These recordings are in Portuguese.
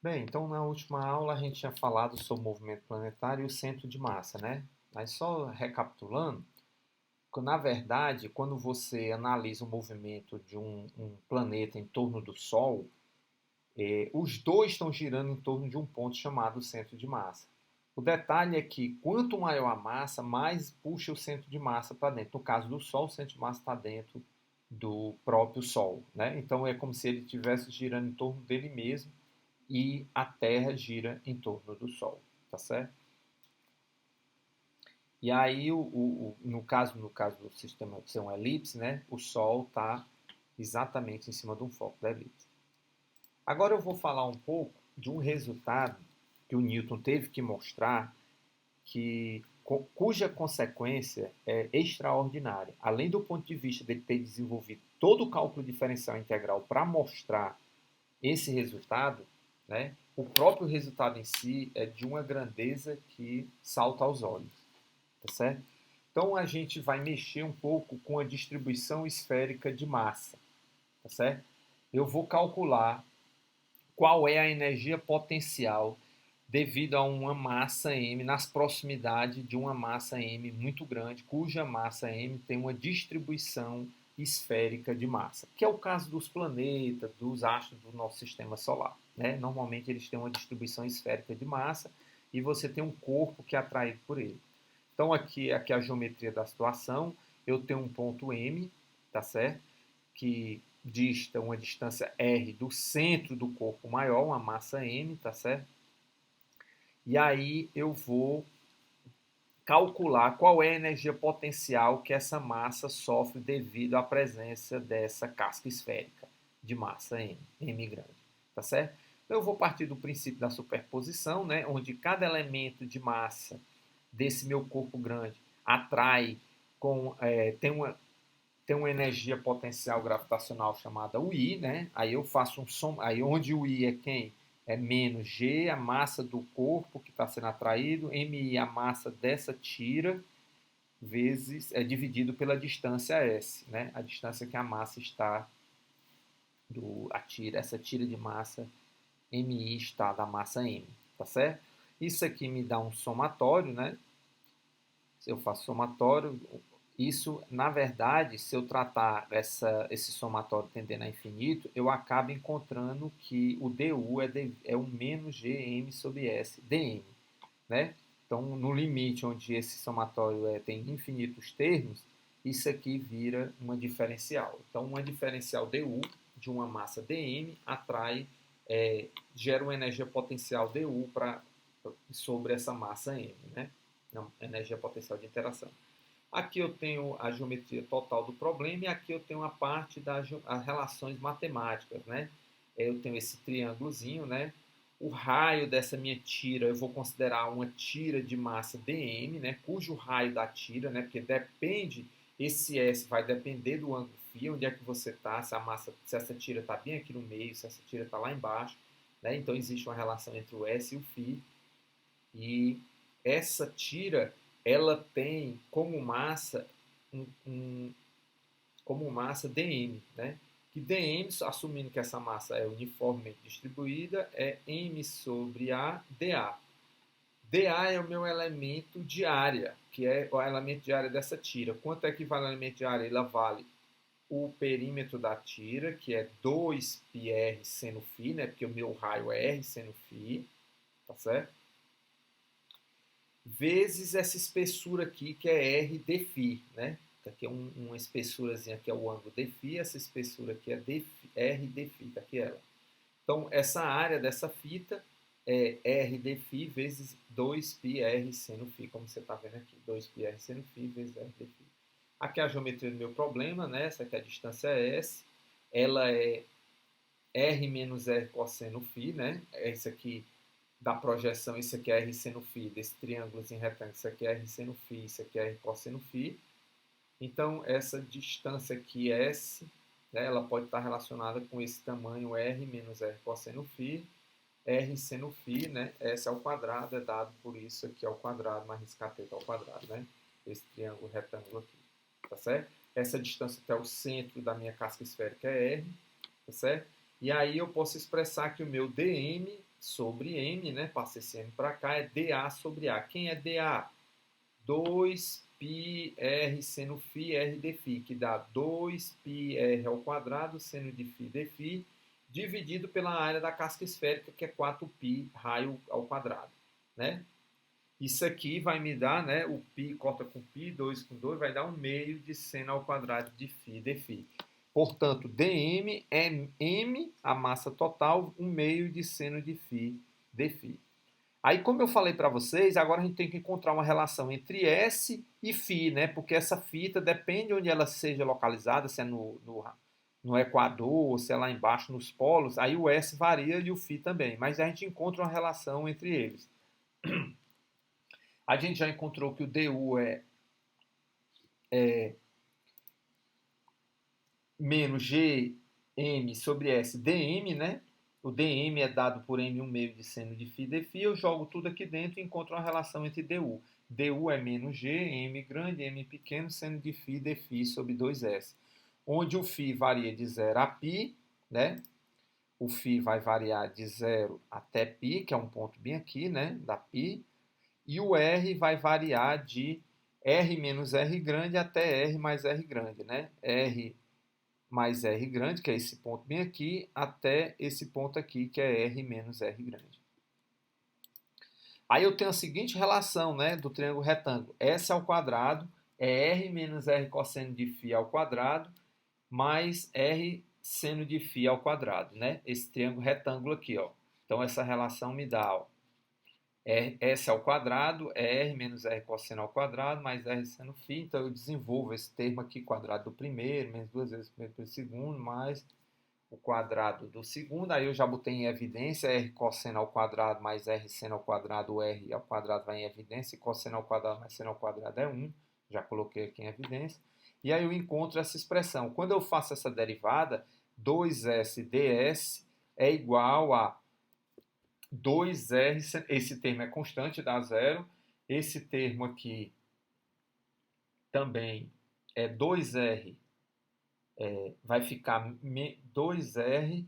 Bem, então na última aula a gente tinha falado sobre o movimento planetário e o centro de massa, né? Mas só recapitulando, na verdade, quando você analisa o movimento de um planeta em torno do Sol, os dois estão girando em torno de um ponto chamado centro de massa. O detalhe é que quanto maior a massa, mais puxa o centro de massa para dentro. No caso do Sol, o centro de massa está dentro do próprio Sol, né? Então é como se ele estivesse girando em torno dele mesmo e a Terra gira em torno do Sol, tá certo? E aí, no caso do sistema ser uma elipse, né, o Sol está exatamente em cima de um foco da elipse. Agora eu vou falar um pouco de um resultado que o Newton teve que mostrar cuja consequência é extraordinária. Além do ponto de vista dele ter desenvolvido todo o cálculo diferencial integral para mostrar esse resultado, né, o próprio resultado em si é de uma grandeza que salta aos olhos, tá certo? Então a gente vai mexer um pouco com a distribuição esférica de massa, tá certo? Eu vou calcular qual é a energia potencial devido a uma massa m nas proximidades de uma massa m muito grande, cuja massa m tem uma distribuição esférica de massa, que é o caso dos planetas, dos astros do nosso sistema solar, né? Normalmente eles têm uma distribuição esférica de massa e você tem um corpo que é atraído por ele. Então aqui a geometria da situação, eu tenho um ponto M, tá certo? Que dista uma distância R do centro do corpo maior, uma massa M, tá certo? E aí eu vou calcular qual é a energia potencial que essa massa sofre devido à presença dessa casca esférica de massa M, M grande, tá certo? Então eu vou partir do princípio da superposição, né, onde cada elemento de massa desse meu corpo grande atrai tem uma energia potencial gravitacional chamada UI, né? Aí eu faço um som, aí onde o I é quem? É menos G, a massa do corpo que está sendo atraído, MI, a massa dessa tira, vezes é dividido pela distância S, né? A distância que a massa está essa tira de massa MI está da massa M, tá certo? Isso aqui me dá um somatório, né? Se eu faço somatório, isso, na verdade, se eu tratar esse somatório tendendo a infinito, eu acabo encontrando que o du é o menos gm sobre s dm, né? Então, no limite onde esse somatório tem infinitos termos, isso aqui vira uma diferencial. Então, uma diferencial du de uma massa dm gera uma energia potencial du sobre essa massa m, né? Não, energia potencial de interação. Aqui eu tenho a geometria total do problema e aqui eu tenho a parte das relações matemáticas, né? Eu tenho esse triângulozinho, né? O raio dessa minha tira eu vou considerar uma tira de massa dm, né? Cujo raio da tira, né? Porque depende, esse S vai depender do ângulo φ, onde é que você está, se essa tira está bem aqui no meio, se essa tira está lá embaixo, né? Então existe uma relação entre o S e o φ. E essa tira, ela tem um, um, como massa dm, né? Que dm, assumindo que essa massa é uniformemente distribuída, é m sobre a dA. dA é o meu elemento de área, que é o elemento de área dessa tira. Quanto é que vale o elemento de área? Ela vale o perímetro da tira, que é 2πr seno φ, né? Porque o meu raio é r seno φ, tá certo? Vezes essa espessura aqui, que é R dφ, né? Aqui é uma espessurazinha que é o ângulo dφ, essa espessura aqui é R dφ, tá aqui ela. Então, essa área dessa fita é R dφ vezes 2πr seno φ, como você está vendo aqui, 2πr seno φ vezes R dφ. Aqui é a geometria do meu problema, né? Essa aqui é a distância S, ela é R menos R cosseno φ, né? Esse aqui da projeção, isso aqui é R seno φ, desse triângulo em retângulo, isso aqui é R seno φ, isso aqui é R cosseno φ. Então, essa distância aqui, S, né, ela pode estar relacionada com esse tamanho R menos R cosseno φ, R seno φ, né, S ao quadrado é dado por isso aqui ao quadrado, mais cateto ao quadrado, né, esse triângulo retângulo aqui, tá certo? Essa distância até o centro da minha casca esférica é R, tá certo? E aí eu posso expressar que o meu dm sobre M, né? Passa esse M para cá, é dA sobre A. Quem é dA? 2πr seno φ r dφ, que dá 2πr ao quadrado seno de φ dφ, dividido pela área da casca esférica, que é 4π raio ao quadrado, né? Isso aqui vai me dar, né, o π corta com π, 2 com 2, vai dar 1 meio de seno ao quadrado de φ dφ. Portanto, dm é m, a massa total, 1 meio de seno de φ dφ. Aí, como eu falei para vocês, agora a gente tem que encontrar uma relação entre S e φ, né? Porque essa fita, depende de onde ela seja localizada, se é no Equador, ou se é lá embaixo nos polos, aí o S varia e o φ também. Mas a gente encontra uma relação entre eles. A gente já encontrou que o du é menos gm sobre S dm, né? O dm é dado por m 1 meio de seno de φ dφ. Eu jogo tudo aqui dentro e encontro uma relação entre du. Du é menos g, m grande, m pequeno, seno de φ dφ sobre 2s. Onde o φ varia de 0 a π, né? O φ vai variar de 0 até π, que é um ponto bem aqui, né? Da π. E o R vai variar de R menos R grande até R mais R grande, né? R mais R grande, que é esse ponto bem aqui, até esse ponto aqui, que é R menos R grande. Aí eu tenho a seguinte relação, né, do triângulo retângulo. S ao quadrado é R menos R cosseno de φ ao quadrado, mais R seno de φ ao quadrado, né? Esse triângulo retângulo aqui, ó. Então essa relação me dá, ó, S ao quadrado é R menos R cosseno ao quadrado, mais R seno φ. Então, eu desenvolvo esse termo aqui, quadrado do primeiro, menos 2 vezes o primeiro pelo segundo, mais o quadrado do segundo. Aí eu já botei em evidência, R cosseno ao quadrado mais R seno ao quadrado, o R ao quadrado vai em evidência, e cosseno ao quadrado mais seno ao quadrado é 1. Já coloquei aqui em evidência. E aí eu encontro essa expressão. Quando eu faço essa derivada, 2S ds é igual a 2R, esse termo é constante, dá zero. Esse termo aqui também é 2R, vai ficar 2R,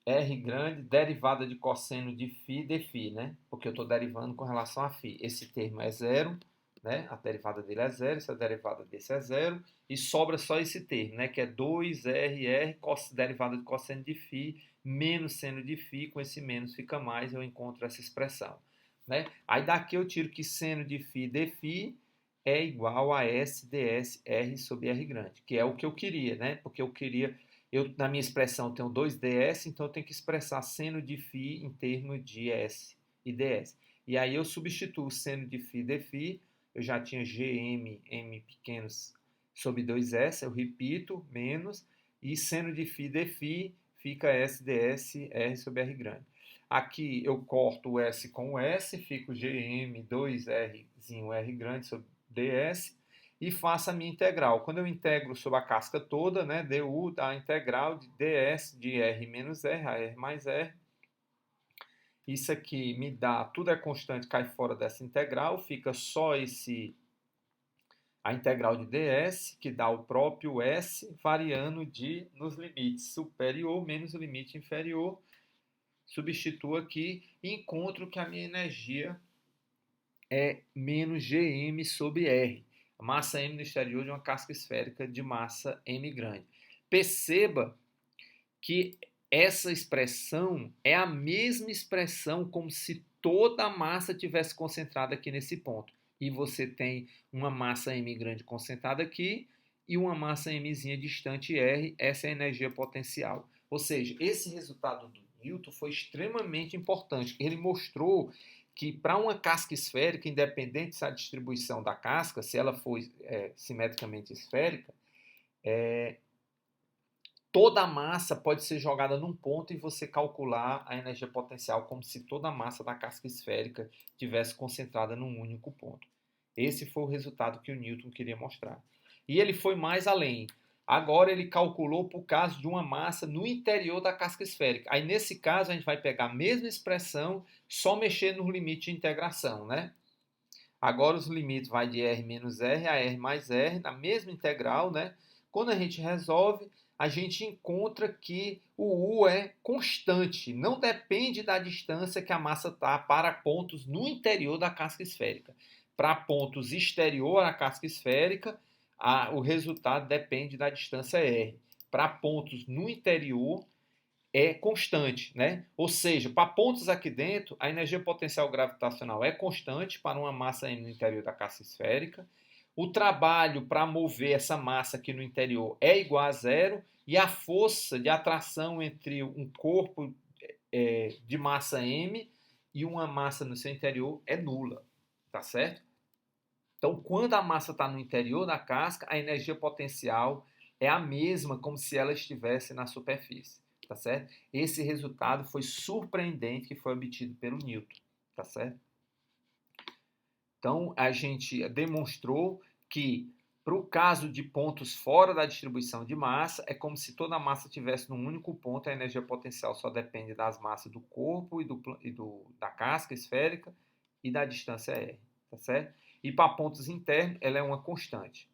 R grande, derivada de cosseno de φ dφ, né? Porque eu estou derivando com relação a φ. Esse termo é zero, né? A derivada dele é zero, essa derivada desse é zero, e sobra só esse termo, né? Que é 2RR, derivada de cosseno de φ, menos seno de φ, com esse menos fica mais, eu encontro essa expressão, né? Aí daqui eu tiro que seno de φ dφ é igual a S ds R sobre R grande, que é o que eu queria, né? Porque eu queria, na minha expressão tenho 2ds, então eu tenho que expressar seno de φ em termos de S e ds. E aí eu substituo seno de φ dφ, eu já tinha gm, m pequenos, sobre 2s, eu repito, menos, e seno de φ dφ fica S ds R sobre R grande. Aqui eu corto o S com o S, fica o gm 2Rzinho R grande sobre ds, e faço a minha integral. Quando eu integro sobre a casca toda, né, du dá a integral de ds de R menos R a R mais R. Isso aqui me dá, tudo é constante, cai fora dessa integral, fica só a integral de ds, que dá o próprio S, variando nos limites superior menos o limite inferior. Substituo aqui e encontro que a minha energia é menos Gm sobre R. A massa M no exterior de uma casca esférica de massa M grande. Perceba que essa expressão é a mesma expressão como se toda a massa tivesse concentrada aqui nesse ponto. E você tem uma massa M grande concentrada aqui e uma massa Mzinha distante R, essa é a energia potencial. Ou seja, esse resultado do Newton foi extremamente importante. Ele mostrou que para uma casca esférica, independente da distribuição da casca, se ela for simetricamente esférica, toda a massa pode ser jogada num ponto e você calcular a energia potencial como se toda a massa da casca esférica tivesse concentrada num único ponto. Esse foi o resultado que o Newton queria mostrar. E ele foi mais além. Agora ele calculou por caso de uma massa no interior da casca esférica. Aí nesse caso a gente vai pegar a mesma expressão, só mexer no limite de integração, né? Agora os limites vai de R menos R a R mais R, na mesma integral, né? Quando a gente resolve, a gente encontra que o U é constante, não depende da distância que a massa está para pontos no interior da casca esférica. Para pontos exterior à casca esférica, o resultado depende da distância R. Para pontos no interior, é constante, né? Ou seja, para pontos aqui dentro, a energia potencial gravitacional é constante para uma massa M no interior da casca esférica. O trabalho para mover essa massa aqui no interior é igual a zero e a força de atração entre um corpo de massa M e uma massa no seu interior é nula, tá certo? Então, quando a massa está no interior da casca, a energia potencial é a mesma como se ela estivesse na superfície, tá certo? Esse resultado foi surpreendente que foi obtido pelo Newton, tá certo? Então, a gente demonstrou que, para o caso de pontos fora da distribuição de massa, é como se toda a massa estivesse num único ponto, a energia potencial só depende das massas do corpo da casca esférica e da distância R, tá certo? E para pontos internos, ela é uma constante.